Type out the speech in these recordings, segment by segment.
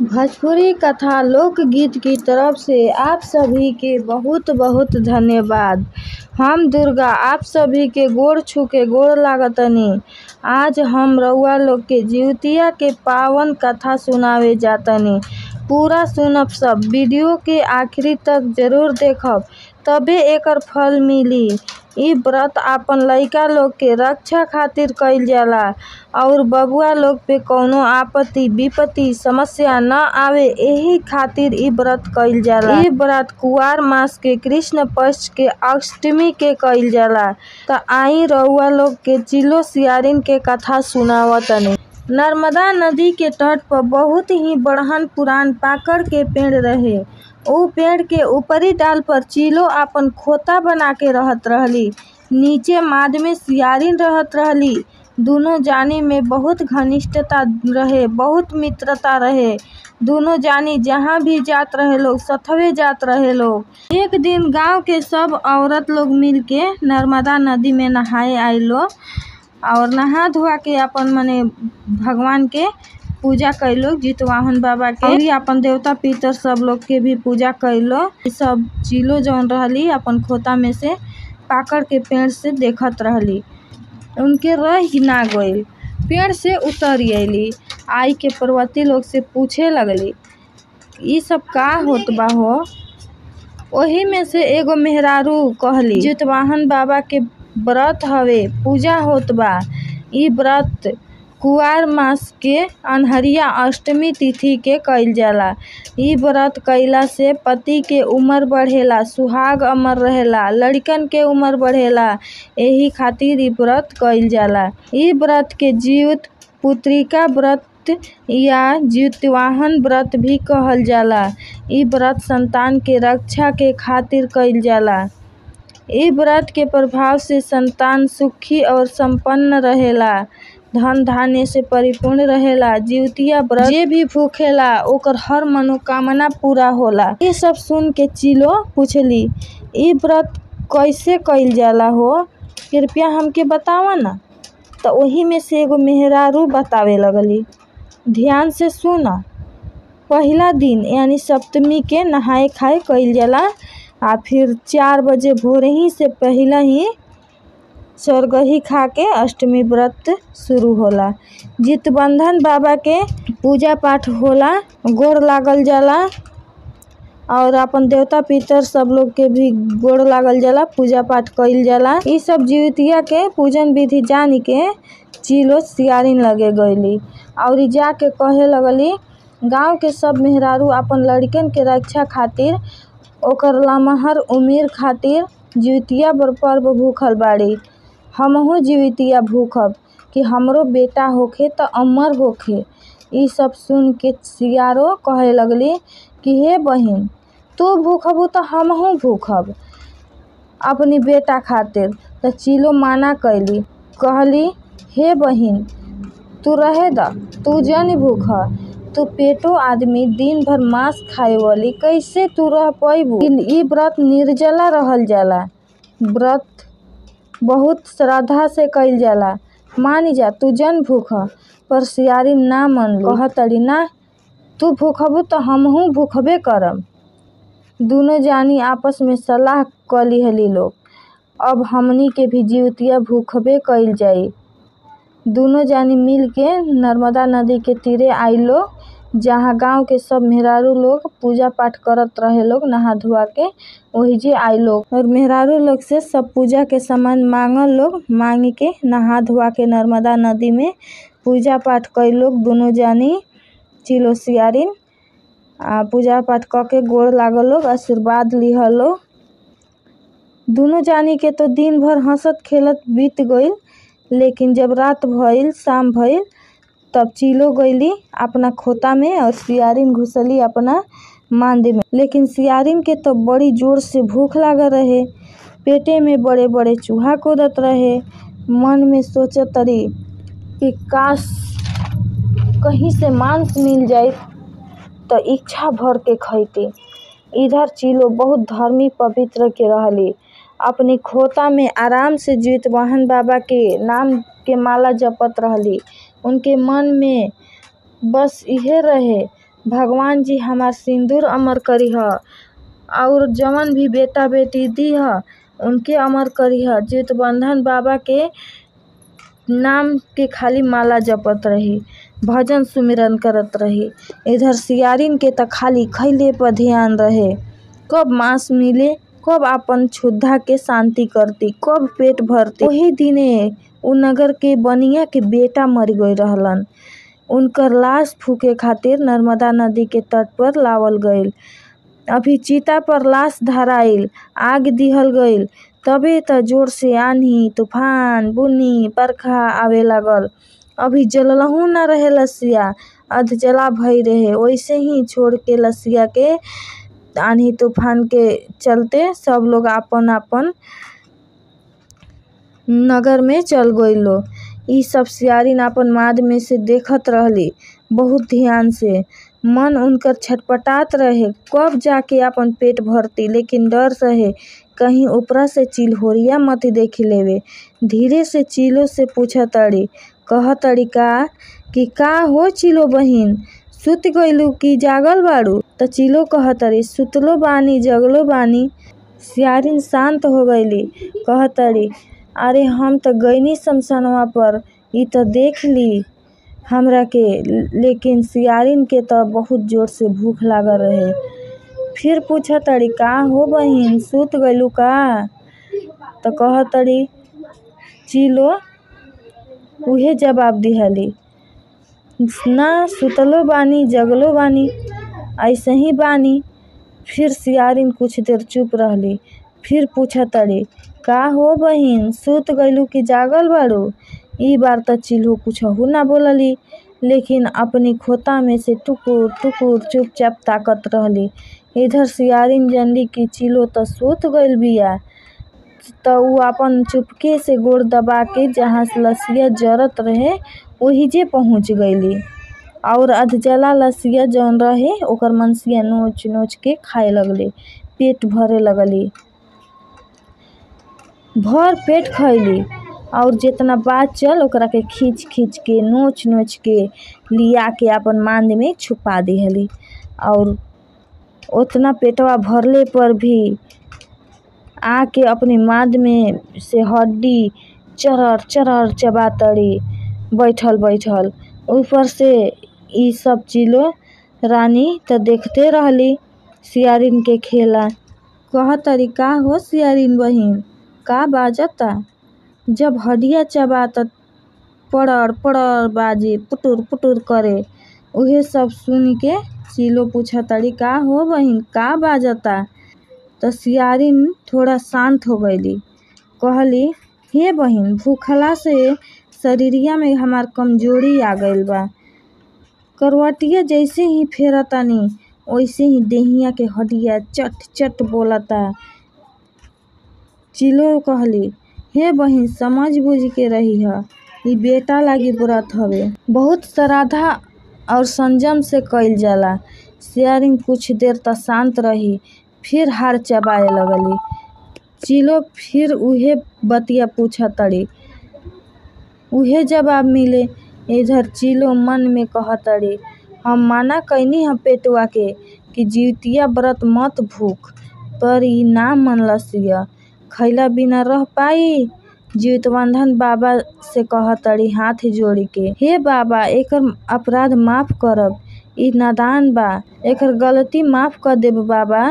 भोजपुरी कथा लोकगीत की तरफ से आप सभी के बहुत बहुत धन्यवाद। हम दुर्गा आप सभी के गोड़ छू के गोड़ लागतनी। आज हम रउआ लोग के जिउतिया के पावन कथा सुनावे जातनी। पूरा सुनब, सब वीडियो के आखिरी तक जरूर देखब, तबे एकर फल मिली। इ व्रत आपन लइका लोग के रक्षा खातिर कइल जाला और बबुआ लोग पे कौनो आपत्ति विपत्ति समस्या न आवे, एही खातिर इ व्रत कइल जाला। इ व्रत कुवार मास के कृष्ण पक्ष के अष्टमी के कइल जाला। त आई रउआ लोग के चिलो सियारिन के कथा सुनावतनी। नर्मदा नदी के तट पर बहुत ही बड़हन पुरान पाकड़ के पेड़ रहे। ऊ पेड़ के ऊपरी डाल पर चिलो आपन खोता बना के रहत रहली। नीचे माद में सियारिन रहत रहली। दोनों जानी में बहुत घनिष्ठता रहे, बहुत मित्रता रहे। दोनों जानी जहाँ भी जात रहे लोग सथवे जात रहे लोग। एक दिन गांव के सब औरत लोग मिल के नर्मदा नदी में नहाए आई लोग और नहा धोआ के अपन मने भगवान के पूजा कैलो, जितवाहन बाबा के और अपन देवता पितर सब लोग के भी पूजा कैलो। सब चिलो जौन रहली अपन खोता में से पाकड़ के पेड़ से देखत रहली। उनके रह ना गइल, पेड़ से उतर आइली। आई के पर्वती लोग से पूछे लगली, ई सब का होत बा हो? ओही में से एगो मेहरारू कहली, जितवाहन बाबा के व्रत हवे, पूजा होत बा। इ व्रत कुवार मास के अनहरिया अष्टमी तिथि के कइल जाला। इ व्रत कइला से पति के उम्र बढ़ेला, सुहाग अमर रहेला, लड़कन के उम्र बढ़ेला, एही खातिर इ व्रत कइल जाला। इ व्रत के जीवित पुत्रिका व्रत या जितवाहन व्रत भी कहल जाला। इ व्रत संतान के रक्षा के खातिर कइल जाला। इ व्रत के प्रभाव से संतान सुखी और संपन्न रहेला, धन धान्य से परिपूर्ण रहेला। जिउतिया व्रत जे भी भूखेला ओकर हर मनोकामना पूरा होला। ये सब सुन के चिलो पूछली, इ व्रत कैसे कइल जाला हो? कृपया हमके बतावा ना। त ओही में से एगो मेहरारू बतावे लगली, ध्यान से सुना। पहिला दिन यानी सप्तमी के नहाए खाए कइल जाला आ फिर 4 बजे भोरे ही से पहला ही सरगही खा के अष्टमी व्रत शुरू होला। जितबंधन बाबा के पूजा पाठ होला, गोड़ लागल जाला और अपन देवता पितर सब लोग के भी गोड़ लागल जाला, पूजा पाठ कइल जाला। इ सब जिउतिया के पूजन विधि जान के चिलो सियारिन लगे गइली और जाके कहे लगली, गांव के सब मेहरारू अपन लड़कन के रक्षा खातिर ओकर लमहर उम्र खातिर जिउतिया पर्व भूखल बाड़ी। हमहू जिउतिया भूखब कि हमरो बेटा होखे त अमर होखे। इ सब सुन के सियारो कहे लगली कि हे बहिन, तू भूखबू त हमहू भूखब अपनी बेटा खातिर। त चिलो माना कैली, कहली, हे बहिन, तू रहे द, तू जन भूख। तू पेटो आदमी दिन भर मांस खाए वाली, कैसे तू रह पैबू? इ व्रत निर्जला रहल जाला। व्रत बहुत श्रद्धा से कइल जाला। मानी जा, तू जन भूख। पर सियारिन ना मनली, कहतड़ी, ना, तू भूखबू त हमहू भूखबे करम। दोनों जानी आपस में सलाह कलिहली लोग, अब हमनी के भी जिउतिया भूखबे कइल जाई। दोनों जानी मिल के नर्मदा नदी के तीरे आई लोग, जहाँ गांव के सब मेहरारू लोग पूजा पाठ करत रहे लोग नहा धोआ के। ओहिजे आई लोग और मेहरारू लोग से सब पूजा के सामान मांगल लोग। मांग के नहा धोआ के नर्मदा नदी में पूजा पाठ कई लोग। दोनों जानी चिलो सियारिन पूजा पाठ करके गोड़ लागल लोग, आशीर्वाद लिहल लोग। दोनों जानी के तो दिन भर हंसत खेलत बीत गइल, लेकिन जब रात भइल, शाम भइल, तब चिलो गइली अपना खोता में और सियारिन घुसली अपना मांदे में। लेकिन सियारिन के तो बड़ी जोर से भूख लागल रहे, पेटे में बड़े बड़े चूहा कूदत रहे। मन में सोचतरी कि काश कहीं से मांस मिल जाए तो इच्छा भर के खैती। इधर चिलो बहुत धर्मी पवित्र के रहली, अपनी खोता में आराम से जितवाहन बाबा के नाम के माला जपत रहली। उनके मन में बस इहे रहे भगवान जी हमार सिंदूर अमर करी ह और जवन भी बेटा बेटी दी ह उनके अमर करी ह। जीतबंधन बाबा के नाम के खाली माला जपत रही, भजन सुमिरन करत रही। इधर सियारिन के त खाली खैले पर ध्यान रहे, कब मांस मिले, कब अपन क्षुधा के शांति करती, कब पेट भरती। वही दिने उ नगर के बनिया के बेटा मर गई रहलन। उनकर लाश फूके खातिर नर्मदा नदी के तट पर लावल गईल। अभी चिता पर लाश धराइल, आग दिहल गईल, तबे त जोर से आंधी तूफान बुनी बरखा आवे लागल। अभी जललहू न रहे लसिया, अधजला भई रहे। वैसे ही छोड़ के लसिया के आंधी तूफान के चलते सब लोग आपन आपन नगर में चल गइलो। ई सब सियारिन आपन माद में से देखत रहली बहुत ध्यान से। मन उनकर छटपटात रहे, कब जाके आपन पेट भरती, लेकिन डर रहे कहीं ऊपरा से चिल्होरिया मत देख लेवे। धीरे से चिलो से पूछताड़ी, कहताड़ी का हो चिलो बहिन, सुत गइलू की जागल बाड़ू? त चिलो कहताड़ी, सुतलो बानी जगलो बानी। सियारिन शांत हो गईली, कहताड़ी, अरे हम त गईनी शमशानवा पर, ई त देख ली हमरा के। लेकिन सियारिन के त बहुत जोर से भूख लागल रहे। फिर पूछताड़ी, का हो बहिन, सुत गइलू का? त कहताड़ी चिलो, उहे जवाब दिहली, ना सुतलो बानी जगलो बानी, ऐसे ही बानी। फिर सियारिन कुछ देर चुप रहली, फिर पूछताड़ी, का हो बहिन, सुत गइलू की जागल बाड़ू? ई बार त चिल्हो कुछहू ना बोलली, लेकिन अपनी खोता में से टुकुर टुकुर चुपचाप ताकत रहली। इधर सियारिन जानली कि चिलो त सुत गइल बिया, त उ अपन चुपके से गोड़ दबा के जहाँ लसिया जरत रहे ओहिजे पहुँच गइली और अधजला लसिया जौन रहे ओकर मनसिया नोच नोच के खाए लगली, पेट भरे लगली। भर पेट खैली और जितना बाचल ओकरा के खींच खींच के नोच नोच के लिया के अपन मांद में छुपा दिहली। और उतना पेटवा भरले पर भी आके अपनी मांद में से हड्डी चरर चरर चबातड़ी बैठल बैठल। ऊपर से ई सब चिलो रानी त देखते रहली सियारिन के खेला। कहताड़ी, का हो सियारिन बहिन, का बाजता? जब हड्डिया चबात पड़र पड़र बाजे, पुटुर पुटुर करे। उहे सब सुन के चिलो पूछताड़ी, का हो बहिन, का बाजता? त सियारिन थोड़ा शांत हो गईली, कहली, हे बहिन, भूखला से शरीरिया में हमार कमजोरी आ गइल बा। करवटिया जैसे ही फेरतानी वैसे ही देहिया के हड्डिया चट चट बोलता। चिलो कहली, हे बहिन, समझ बुझ के रहीह, ई बेटा लागी व्रत हवे, बहुत श्रद्धा और संयम से कइल जाला। सियारिन कुछ देर त शांत रही, फिर हाड़ चबाए लगली। चिलो फिर उहे बतिया पूछताड़ी, उहे जवाब मिले। इधर चिलो मन में कहताड़ी, हम माना कइनी ह पेटवा के कि जीवतिया व्रत मत भूख, पर ई ना मनलसिया, खैला बिना रह पाई। जीतबंधन बाबा से कहताड़ी हाथ जोड़ी के, हे बाबा, एकर अपराध माफ करब, ई नादान बा, एकर गलती माफ कर देब बाबा।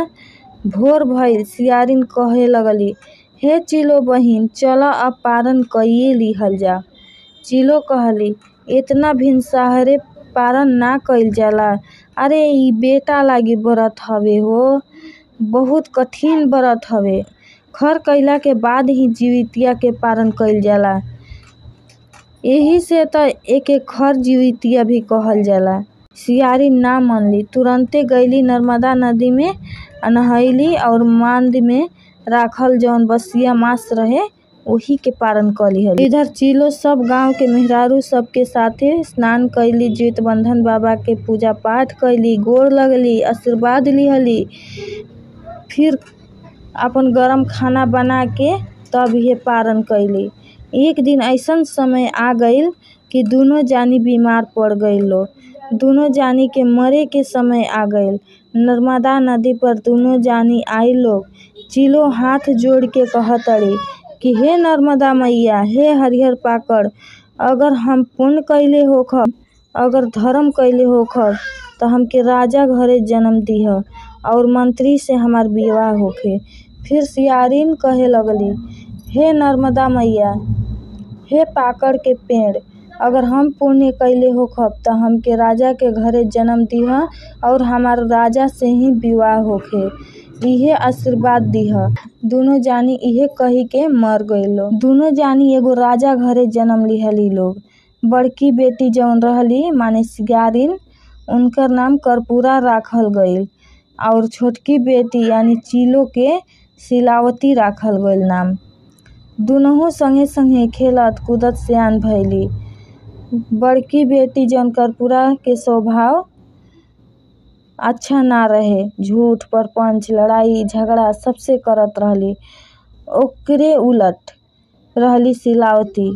भोर भइल, सियारिन कहे लगली, हे चिलो बहिन, चल अब पारण कइए लिहल जा। चिलो कहली, इतना भिनसहरे पारण ना कइल जाला, अरे ई बेटा लागी व्रत हवे हो, बहुत कठिन व्रत हवे। खर कइला के बाद ही जीवितिया के पारण कइल जाला, एही से त एके खर जीवितिया भी कहल जाला। सियारिन ना मनली, तुरंते गईली नर्मदा नदी में नहैली और मांद में राखल जौन बसिया मांस रहे ओही के पारण कर लिहली। इधर चिलो सब गांव के मेहरारू सब के साथे स्नान कइली, जीतबंधन बाबा के पूजा पाठ कइली, गोड़ लगली, आशीर्वाद लिहली। फिर अपन गरम खाना बना के तब ये पारण कइली। एक दिन ऐसन समय आ गइल कि दोनों जानी बीमार पड़ गइलो। दोनों जानी के मरे के समय आ गईल। नर्मदा नदी पर दोनों जानी आई लोग। चिलो हाथ जोड़ के कहतड़ी कि हे नर्मदा मैया, हे हरिहर पाकड़, अगर हम पुण्य कैले होखब, अगर धर्म कैले होखब तो हमके राजा घरे जन्म दीह और मंत्री से हमार विवाह होखे। फिर सियारिन कहे लगली, हे नर्मदा मैया, हे पाकड़ के पेड़, अगर हम पुण्य कैले होखब तो हमके राजा के घरे जन्म दीह और हमार राजा से ही विवाह होखे, इहे आशीर्वाद दीह। दोनों जानी इहे कही के मर गईलो। दोनों जानी एगो राजा घरे जन्म लिहली लोग। बड़की बेटी जौन रहली माने सियारिन, उनकर नाम कर्पूरा राखल गईल और छोटकी बेटी यानी चिलो के शिलावती राखल गईल नाम। दोनों संगे संगे खेलत कूदत सियान भइली। बड़की बेटी जौन कर्पूरा के स्वभाव अच्छा ना रहे, झूठ परपंच लड़ाई झगड़ा सबसे करत रहली। ओकरे उलट रहली शिलावती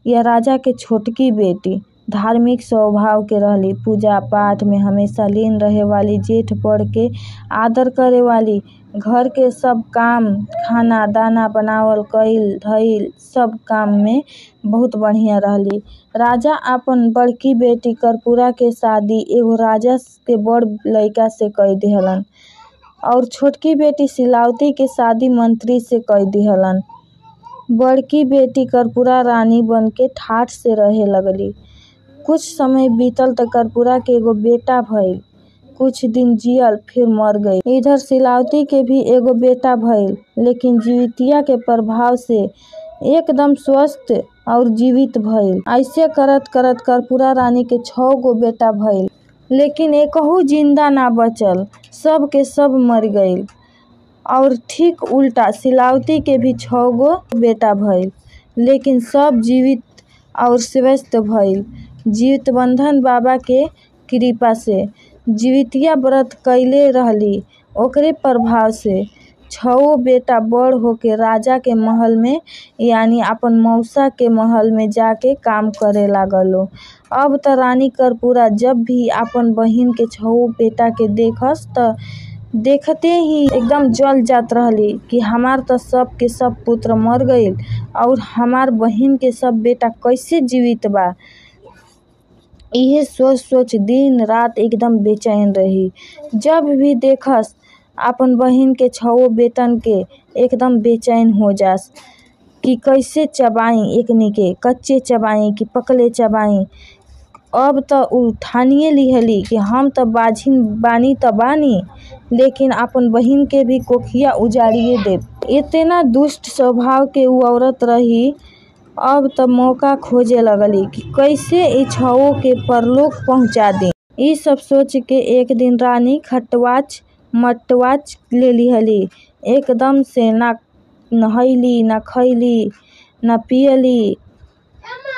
या राजा के छोटकी बेटी, धार्मिक स्वभाव के रहली। पूजा पाठ में हमेशा लीन रहे वाली, जेठ बड़ के आदर करे वाली, घर के सब काम खाना दाना बनावल कईल धईल सब काम में बहुत बढ़िया रहली। राजा अपन बड़की बेटी कर्पूरा के शादी एगो राजा के बड़ लइका से कई दिहलन और छोटकी बेटी शिलावती के शादी मंत्री से कई दिहलन। बड़की बेटी कर्पूरा रानी बन के ठाठ से रहे लगली। कुछ समय बीतल त कर्पूरा के एगो बेटा भइल। कुछ दिन जियल फिर मर गई। इधर शिलावती के भी एगो बेटा भइल, लेकिन जीवितिया के प्रभाव से एकदम स्वस्थ और जीवित भइल। ऐसे करत करत कर्पूरा रानी के 6 गो बेटा भइल, लेकिन एकहू जिंदा ना बचल, सब के सब मर गईल। और ठीक उल्टा शिलावती के भी 6 गो बेटा भइल, लेकिन सब जीवित और स्वस्थ भइल। जीवितबंधन बाबा के कृपा से जीवितिया व्रत कैले रहली, ओकरे प्रभाव से 6 बेटा बड़ होके राजा के महल में यानी अपन मौसा के महल में जाके काम करे लागलो। अब त रानी कर्पूरा जब भी अपन बहिन के 6 बेटा के देखस त देखते ही एकदम जल जात रहली कि हमार त सब के सब पुत्र मर गईल और हमार बहिन के सब बेटा कैसे जीवित बा। इहे सोच सोच दिन रात एकदम बेचैन रही। जब भी देखस अपन बहिन के 6 बेटन के एकदम बेचैन हो जास कि कैसे चबाई, एकनी के कच्चे चबाई कि पकले चबाई। अब त उ ठानिए लिहली कि हम त बाझिन बानी त बानी, लेकिन अपन बहिन के भी कोखिया उजाड़िए देब। इतना दुष्ट स्वभाव के उ औरत रही। अब त मौका खोजे लगली कि कैसे ई 6 के परलोक पहुंचा दी। ई सब सोच के एक दिन रानी खटवाच मटवाच ले लिहली। एकदम से ना नहैली, ना खैली, ना पियली,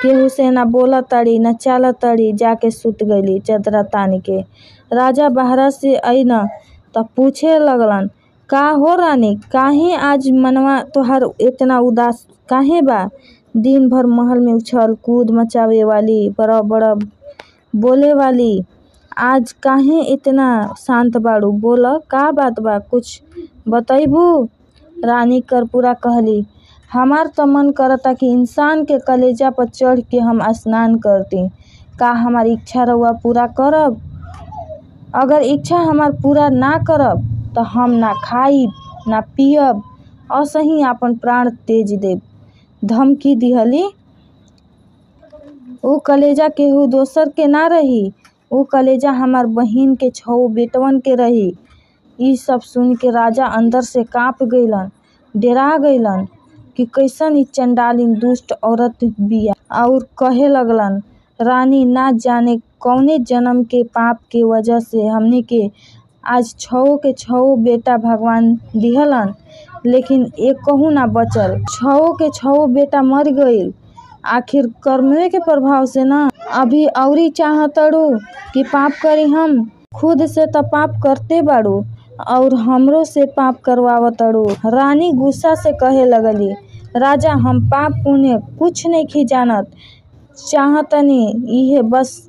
केहू से ना बोला तड़ी, ना चाला तड़ी, जाके सुत गईली चदरा तान के। राजा बाहरा से आईना त पूछे लगलन, का हो रानी, काहे आज मनवा तोहार इतना उदास काहे बा? दिन भर महल में उछल कूद मचावे वाली, बड़ा बड़ा बोले वाली, आज काहे इतना शांत बाड़ू? बोला का बात बा, कुछ बतैबू? रानी कर्पूरा कहली, हमार त मन करता कि इंसान के कलेजा पर चढ़ के हम स्नान करती। का हमार इच्छा रउआ पूरा करब? अगर इच्छा हमार पूरा ना करब त हम ना खाइब ना पियब, असही आपन प्राण तेज देब। धमकी दिहली। उ कलेजा केहू दोसर के ना रही, उ कलेजा हमार बहिन के 6 बेटवन के रही। ई सब सुन के राजा अंदर से कांप गईलन, डेरा गईलन कि कैसन ई चंडालिन दुष्ट औरत बिया। और कहे लगलन, रानी ना जाने कौने जन्म के पाप के वजह से हमनी के आज 6 के 6 बेटा भगवान दिहलन, लेकिन एकहू ना बचल। 6 के 6 बेटा मर गईल, आखिर कर्मवे के प्रभाव से ना। अभी औरी चाहतड़ू कि पाप करी हम? खुद से त पाप करते बाड़ू और हमरो से पाप करवावतड़ू। रानी गुस्सा से कहे लगली, राजा हम पाप पुण्य कुछ नइखी जानत, चाहतनी इहे बस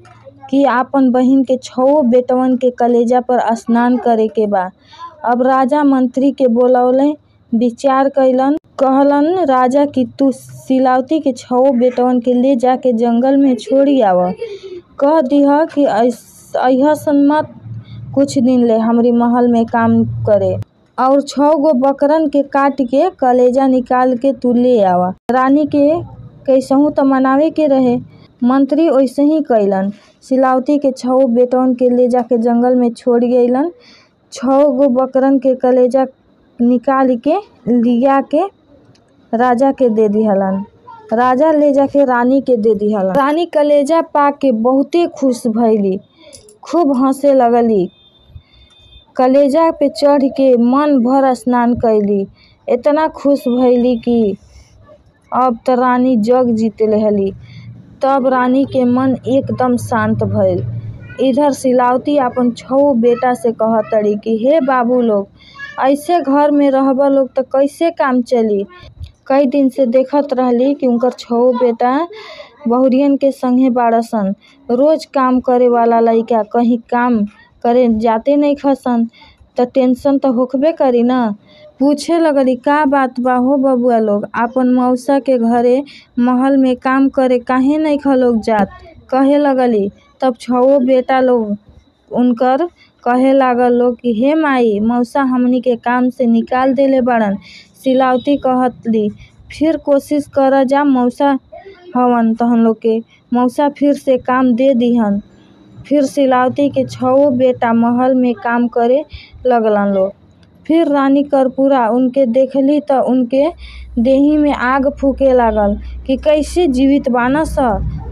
कि आपन बहिन के 6 बेटवन के कलेजा पर स्नान करे के बा। अब राजा मंत्री के बोलौले, विचार कइलन। कहलन राजा कि तू शिलावती के 6 बेटवन के ले जाके जंगल में छोड़ी आव। कह दिह कि अइहसन मत कुछ दिन ले हमरी महल में काम करे, और 6 गो बकरन के काट के कलेजा निकाल के तू ले आवा। रानी के कैसहू त मनावे के रहे। मंत्री वैसे ही कइलन। शिलावती के 6 बेटवन के ले जाके जंगल में छोड़ गइलन। 6 गो बकरन के कलेजा निकाल के लिया के राजा के दे दिहलन। राजा ले जाके रानी के दे दिहलन। रानी कलेजा पा के बहुते खुश भइली, खूब हंसे लगली। कलेजा पे चढ़ के मन भर स्नान कैली। इतना खुश भइली कि अब त रानी जग जीते लेहली। तब रानी के मन एकदम शांत भइल। इधर शिलावती अपन 6 बेटा से कहतड़ी कि हे बाबू लोग, ऐसे घर में रहबा लोग त कैसे काम चली। कई दिन से देखत रहली कि उनकर 6 बेटा बहुरियन के संगे बाड़सन। रोज काम करे वाला लइका कहीं काम करे जाते नहीं खसन, त टेंशन त होखबे करी ना। पूछे लगली, का बात बा हो बबुआ लोग, आपन मौसा के घरे महल में काम करे काहे नहीं खलोग जात। कहे लगली। तब 6 बेटा लोग उनकर कहे लागल लोग कि हे माई, मौसा हमनी के काम से निकाल देले बाड़न। शिलावती कहतली, फिर कोशिश कर जा, मौसा हवन तहन लोग के, मौसा फिर से काम दे दिहन। फिर शिलावती के 6 बेटा महल में काम करे लगलन लोग। फिर रानी कर्पूरा उनके देखली त उनके देही में आग फूके लागल कि कैसे जीवित बानस,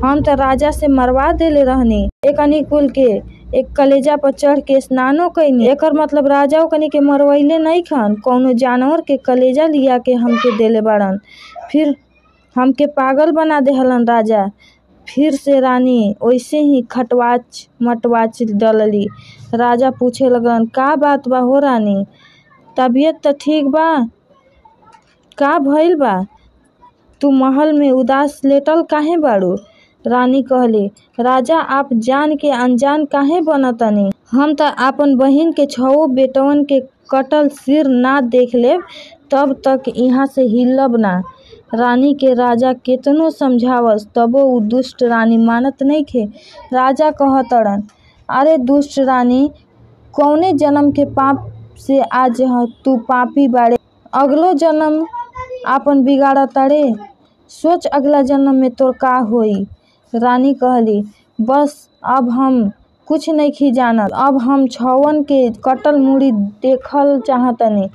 हम त राजा से मरवा देले रहनी। एकनी कुल के एक कलेजा पर चढ़ के स्नानो कैनी। एकर मतलब राजा ओकनी के मरवैले नहीं खन, कौनो जानवर के कलेजा लिया के हमके देले बाड़न। फिर हमके पागल बना देहलन राजा। फिर से रानी वैसे ही खटवाच मटवाच डलली। राजा पूछे लगलन, का बात बा हो रानी, तबीयत त ठीक बा, का भइल बा, तू महल में उदास लेटल काहे बाड़ू। रानी कहली, राजा आप जान के अनजान काहे बनतनी। हम त आपन बहिन के 6 बेटवन के कटल सिर ना देख लेब तब तक यहाँ से हिलब ना। रानी के राजा केतनो समझावस तबो उ दुष्ट रानी मानत नइखे। राजा कहतड़न, अरे दुष्ट रानी, कौने जन्म के पाप से आज तू पापी बाड़े। अगलो जन्म आपन बिगाड़ताड़े, सोच अगला जन्म में तोर का होई। रानी कहली, बस अब हम कुछ नइखी जानत, अब हम 6 के कटल मुड़ी देखल चाहतनी।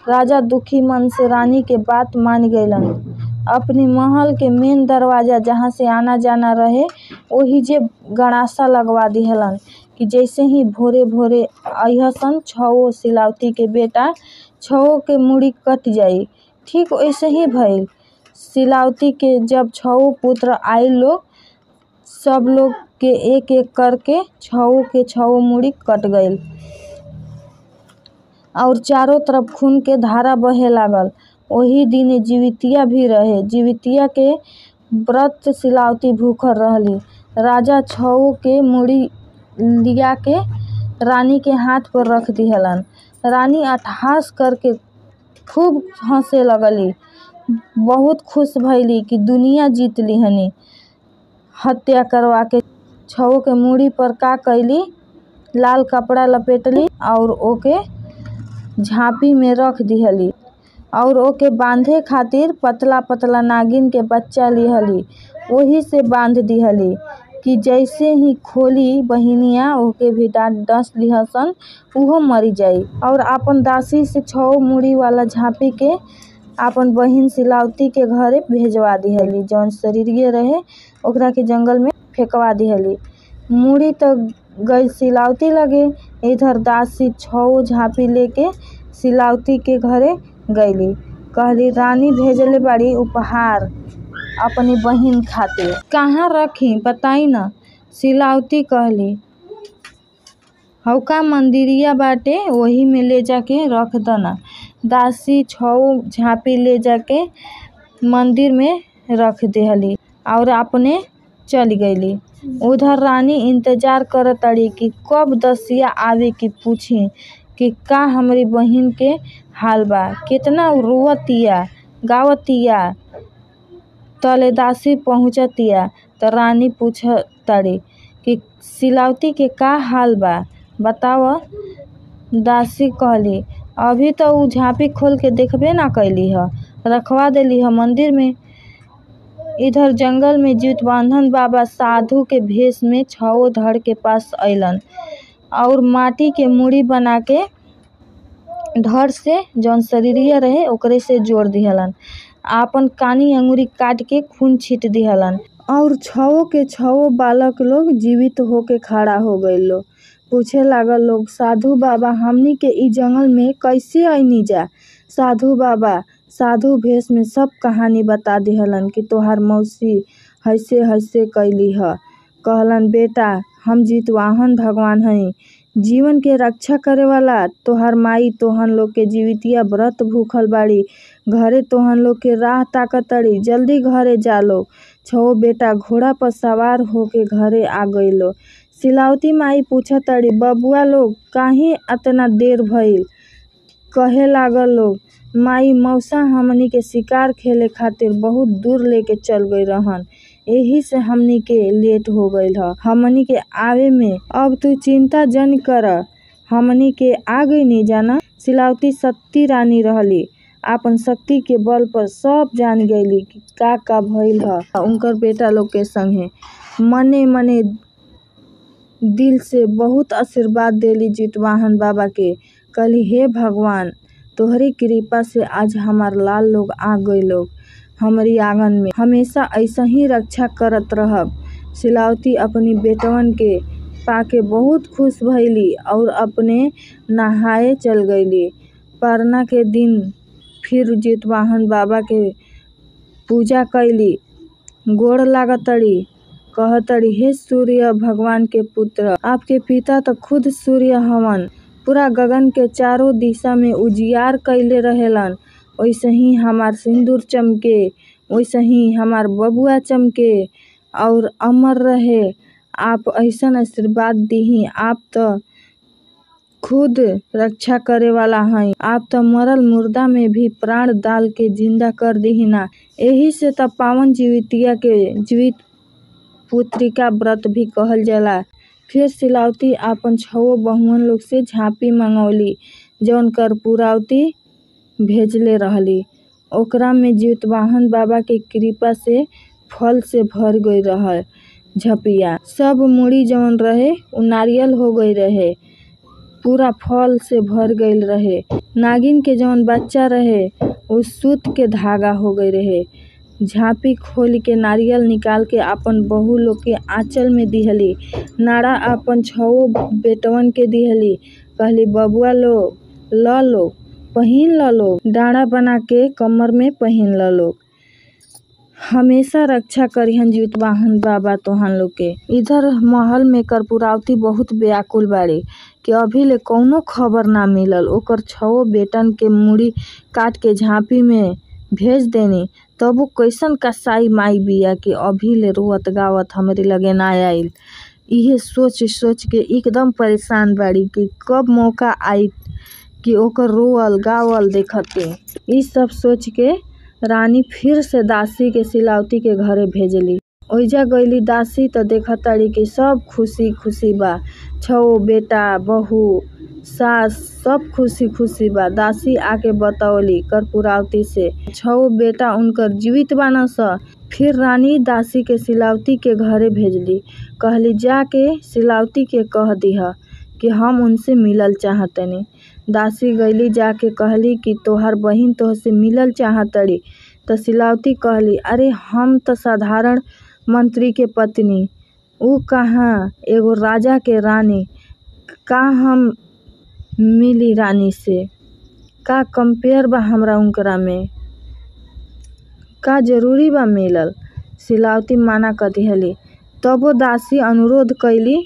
राजा दुखी मन से रानी के बात मान गइलन। अपनी महल के मेन दरवाजा जहाँ से आना जाना रहे ओही जे गड़ासा लगवा दिहलन कि जैसे ही भोरे भोरे अइहसन 6 शिलावती के बेटा 6 के मुड़ी कट जाई। ठीक वैसे ही भइल। शिलावती के जब 6 पुत्र आइल लोग, सब लोग के एक एक करके 6 के 6 मुड़ी कट गइल और चारों तरफ खून के धारा बहे लागल। वही दिन जीवितिया भी रहे। जीवितिया के व्रत शिलावती भूखल रहली। राजा 6 के मुड़ी लिया के रानी के हाथ पर रख दिहलन। रानी अट्टहास करके खूब हंसे लगली। बहुत खुश भइली कि दुनिया जीत लिहनी। हत्या करवा के 6 के मुड़ी पर का कैली, लाल कपड़ा लपेटली और ओके झांपी में रख दिहली और ओके बांधे खातिर पतला पतला नागिन के बच्चा लिहली। वही से बांध दिहली कि जैसे ही खोली बहिनिया ओके भी डस लिहसन, उहो मरी जाई। और आपन दासी से 6 मुड़ी वाला झांपी के आपन बहिन शिलावती के घरे भेजवा दिहली। जौन शरीरिये रहे ओकरा के जंगल में फेंकवा दिहली। मुड़ी तो गई शिलावती लगे। इधर दासी 6 झांपी लेके शिलावती के घरे गईली। कहली, रानी भेजले बाड़ी उपहार अपनी बहिन खातिर, कहाँ रखी बताई न। शिलावती कहली, हौका मंदिरिया बाटे, वही में ले जाके रख दना। दासी 6 झांपी ले जाके मंदिर में रख देहली और अपने चली गईली। उधर रानी इंतजार करत ताड़ी कि कब दसिया आवे कि पूछी कि का हमरी बहिन के हाल बा, कितना रोवतिया गावतिया। तले दासी पहुँचतिया त रानी पूछताड़ी कि सिलावती के का हाल बा बताव। दासी कहली अभी तो उ झांपी खोल के देखबे ना कैली ह, रखवा देली ह मंदिर में। इधर जंगल में जीतवाहन बाबा साधु के भेष में छओ धड़ के पास अइलन और माटी के मूड़ी बना के धड़ से जौन शरीरिया रहे ओकरे से जोड़ दिहलन। आपन कानी अंगुरी काट के खून छीट दिहलन और छओ के छओ बालक लोग जीवित होके खड़ा हो गइल लोग। पूछे लागल लोग साधु बाबा हमनी के ई जंगल में कैसे आईनी जा। साधु बाबा साधु भेष में सब कहानी बता दिहलन कि तोहार मौसी हैसे हैसे कैली ह। कहलन बेटा हम जीतवाहन भगवान हई, जीवन के रक्षा करे वाला। तोहार माई तोहन लोग के जीवितिया व्रत भूखल बाड़ी, घरे तोहन लोग के राह ताकताड़ी, जल्दी घरे जा लो। छओ बेटा घोड़ा पर सवार होके घरे आ गइलो। सिलावती माई पूछताड़ी बबुआ लोग काहे अतना देर भइल। कहे लागल लोग माई मौसा हमनी के शिकार खेले खातिर बहुत दूर लेके चल गई रहन, एही से हमनी के लेट हो गइल ह हमनी के आवे में। अब तू चिंता जन कर, हमनी के आ गइनी जाना। सिलावती सती रानी रहली, आपन शक्ति के बल पर सब जान गईली कि का भइल ह उनकर बेटा लोग के संगे। मने मने दिल से बहुत आशीर्वाद देली जीतवाहन बाबा के। कहली हे भगवान तोहरी कृपा से आज हमार लाल लोग आ गए लोग हमारी आंगन में, हमेशा ऐसा ही रक्षा करत रहब। सिलावती अपनी बेटवन के पाके बहुत खुश भइली और अपने नहाए चल गईली। परना के दिन फिर जीतवाहन बाबा के पूजा कैली, गोड़ लागतड़ी, कहतड़ी हे सूर्य भगवान के पुत्र, आपके पिता तो खुद सूर्य हवन, पूरा गगन के चारों दिशा में उजियार कैले रहेलन। वैसे ही हमार सिंदूर चमके, वैसे ही हमार बबुआ चमके और अमर रहे। आप ऐसन आशीर्वाद दीही, आप तो खुद रक्षा करे वाला हई, आप तो मरल मुर्दा में भी प्राण डाल के जिंदा कर दीही ना। एही से तो पावन जीवितिया के जीवित पुत्रिका व्रत भी कहल जाला। फिर सिलावती आपन छओ बहुअन लोग से झांपी मंगौली जौन कर्पूरावती भेजले रहली। ओकरा में जीतवाहन बाबा के कृपा से फल से भर गई रहे झपिया। सब मुड़ी जौन रहे उ नारियल हो गई रहे, पूरा फल से भर गईल रहे। नागिन के जौन बच्चा रहे उ सूत के धागा हो गई रहे। झांपी खोल के नारियल निकाल के आपन बहू लोग के आंचल में दिहली। नाड़ा आपन छओ बेटवन के दिहली। कहली बबुआ लोग ल लो पहिन ल लो, डाड़ा बना के कमर में पहिन ल लो, हमेशा रक्षा करिहन जीतवाहन बाबा तोहन लोग के। इधर महल में कर्पूरावती बहुत व्याकुल बाड़ी कि अभी ले कौनो खबर ना मिलल। ओकर छओ बेटन के मुड़ी काट के झांपी में भेज देनी, तब वो कैसन कसाई माई बिया कि अभी ले रोवत गावत हमरे लगे ना आइल। इहे सोच सोच के एकदम परेशान बाड़ी कि कब मौका आई कि ओकर रोवल गावल देखते। ई सब सोच के रानी फिर से दासी के सिलावती के घरे भेजली। ओइजा गईली दासी तो देखताड़ी कि सब खुशी खुशी बा, छओ बेटा बहू सास सब खुशी खुशी बा। दासी आके बतौली कर्पूरावती से छओ बेटा उनकर जीवित बाना स। फिर रानी दासी के सिलावती के घरे भेजली। कहली जाके सिलावती के कह दिहा कि हम उनसे मिलल चाहतनी। दासी गईली जाके कहली कि तोहार बहिन तोहसे मिलल चाहतड़ी। तो सिलावती कहली अरे हम तो साधारण मंत्री के पत्नी, उ कहाँ एगो राजा के रानी, का हम मिली रानी से, का कंपेयर बा हमरा उनकरा में, का जरूरी बा मिलल। सिलावती माना कर दिहली। तब वो दासी अनुरोध कैली,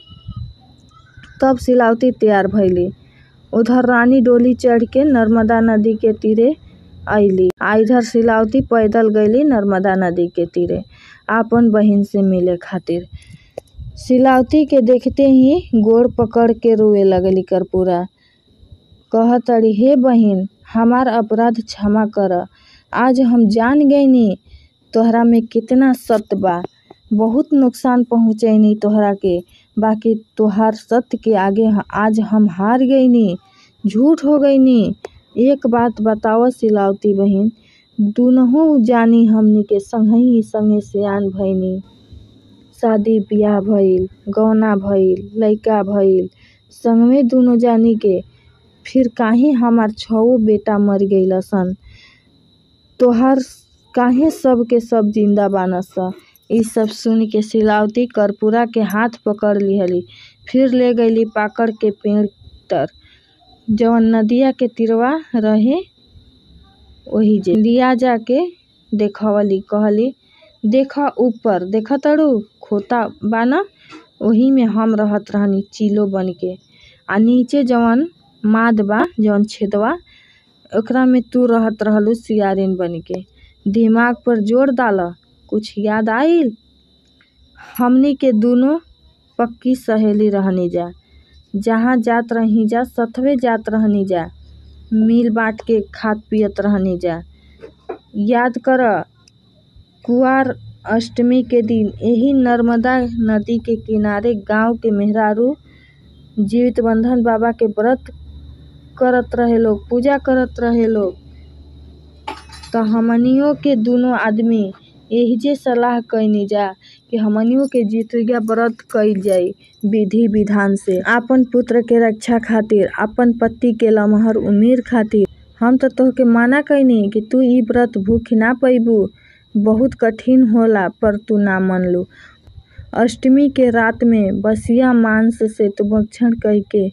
तब सिलावती तैयार भइली। उधर रानी डोली चढ़ के नर्मदा नदी के तीरे अइली। इधर सिलावती पैदल गईली नर्मदा नदी के तीरे आपन बहिन से मिले खातिर। सिलावती के देखते ही गोड़ पकड़ के रोए लगली कर्पूरा। कहतड़ी, हे बहिन, हमार अपराध क्षमा कर। आज हम जान गईनी तोहरा में कितना सत्य बा। बहुत नुकसान पहुँचैनी तोहरा के, बाकी तोहार सत्य के आगे आज हम हार गईनी, झूठ हो गईनी। एक बात बताव सिलावती बहिन, दुनहु जानी हमनी के संगे सियान भइनी, शादी बियाह भइल, गौना भइल, लइका भइल, संगमे दुनो जानी के, फिर काहे हमार 6 बेटा मर गइलसन। तोहार काहे सब के सब जिंदा बानस। ई सब सुन के सिलावती कर्पूरा के हाथ पकड़ लिहली, फिर ले गईली पाकड़ के पेड़ तर, जवन नदिया के तिरवा रहे वही जे लिया जाके देखवली। कहली, देखा ऊपर, देखा तड़ू खोता बाना, वही में हम रहत रहनी चीलो बन के। आ नीचे जवन माद बा, जवन छेदवा, ओकरा में तू रहत रहलू सियारिन बन के। दिमाग पर जोर डाला, कुछ याद आइल? हमनी के दोनों पक्की सहेली रहनी जा, जहाँ जात रही जा सथवे जात रहनी जा, मिल बांट के खात पियत रहनी जा। याद कर, कुआर अष्टमी के दिन यही नर्मदा नदी के किनारे गांव के मेहरारू जीवित बंधन बाबा के व्रत करत रहे लोग, पूजा करत रहे लोग। तो हमनियों के दोनों आदमी एहिजे सलाह कइनी जा कि हमनियों के जितिया व्रत कइल जाई विधि विधान से, आपन पुत्र के रक्षा खातिर, आपन पति के लमहर उम्र खातिर। हम तो तोहके मना कइनी कि तू ई व्रत भूख ना पैबू, बहुत कठिन होला, पर तू ना मनलू। अष्टमी के रात में बसिया मांस से तू भक्षण कइके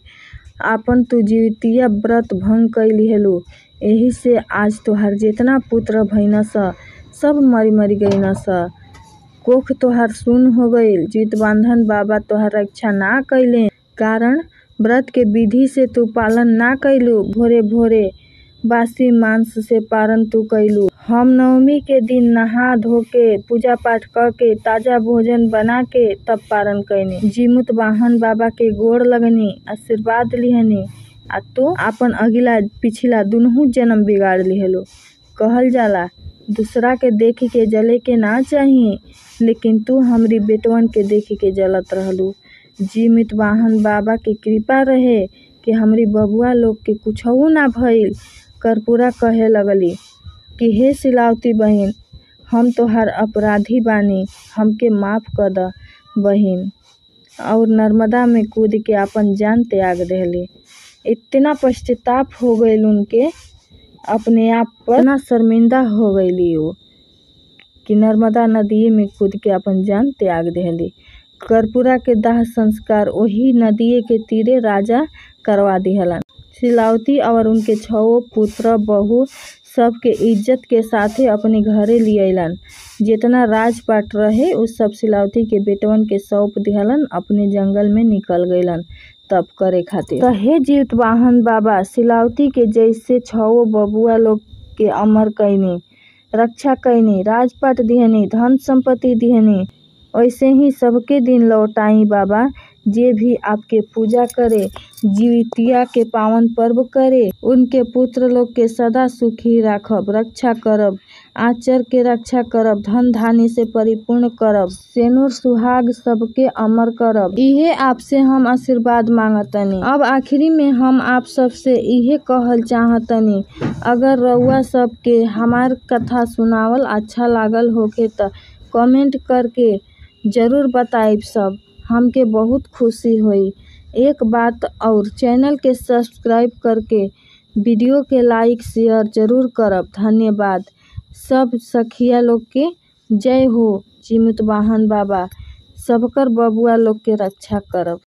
आपन तू जीवितिया व्रत भंग कइल हेलू। एही से आज तोहार जेतना पुत्र भइनस सब मरी गइनस। कोख तोहार सुन हो गइल। जीवित बंधन बाबा तोहार रक्षा ना कइले, कारण व्रत के विधि से तू पालन ना कइलू। भोरे भोरे बासी मांस से पारण तू कइलू। हम नवमी के दिन नहा धो के पूजा पाठ करके ताजा भोजन बना के तब पारण कइनी। जीवित बंधन बाबा के गोड़ लगनी, आशीर्वाद लिहनी, आ तू आपन अगिला पिछला दुनहु जन्म बिगाड़ लिहलो। कहल जाला दूसरा के देख के जले के ना चाही, लेकिन तू हमरी बेटवन के देख के जलत रहलू। जीवित बंधन बाबा के कृपा रहे कि हमरी बबुआ लोग के कुछऊ ना भइल। कर्पूरा कहे लगली कि हे सिलावती बहिन, हम तोहार अपराधी बानी, हमके माफ कर द बहिन। और नर्मदा में कूद के अपन जान त्याग देहली। इतना पश्चाताप हो गइल उनके अपने आप पर, इतना शर्मिंदा हो गईली वो कि नर्मदा नदी में कूद के अपन जान त्याग देहली। कर्पूरा के दाह संस्कार वही नदी के तीरे राजा करवा दिहलन। सिलावती और उनके 6 पुत्र बहू सबके इज्जत के साथे अपने घरे लियलन। जितना राजपाट रहे उस सब सिलावती के बेटवन के सौंप दिहलन। अपने जंगल में निकल गइलन तप करे खातिर। तो हे जीवित बंधन बाबा, सिलावती के जैसे 6 बबुआ लोग के अमर कइनी, रक्षा कइनी, राजपाट दिहनी, धन संपत्ति दिहनी, वैसे ही सबके दिन लौटाई बाबा। जे भी आपके पूजा करे, जीवितिया के पावन पर्व करे, उनके पुत्र लोग के सदा सुखी राखब, रक्षा करब, आचर के रक्षा करब, धन धान्य से परिपूर्ण करब, सेनुर सुहाग सबके अमर करब। इहे आपसे हम आशीर्वाद मांगतनी। अब आखिरी में हम आप सबसे इहे कहल चाहतनी, अगर रउआ सबके हमार कथा सुनावल अच्छा लागल होखे त कमेंट करके जरूर बताइब सब, हमके बहुत खुशी होई। एक बात और, चैनल के सब्सक्राइब करके वीडियो के लाइक शेयर जरूर करब। धन्यवाद। सब सखिया लोग के जय हो। जीवित बंधन बाबा सबकर बबुआ लोग के रक्षा करब।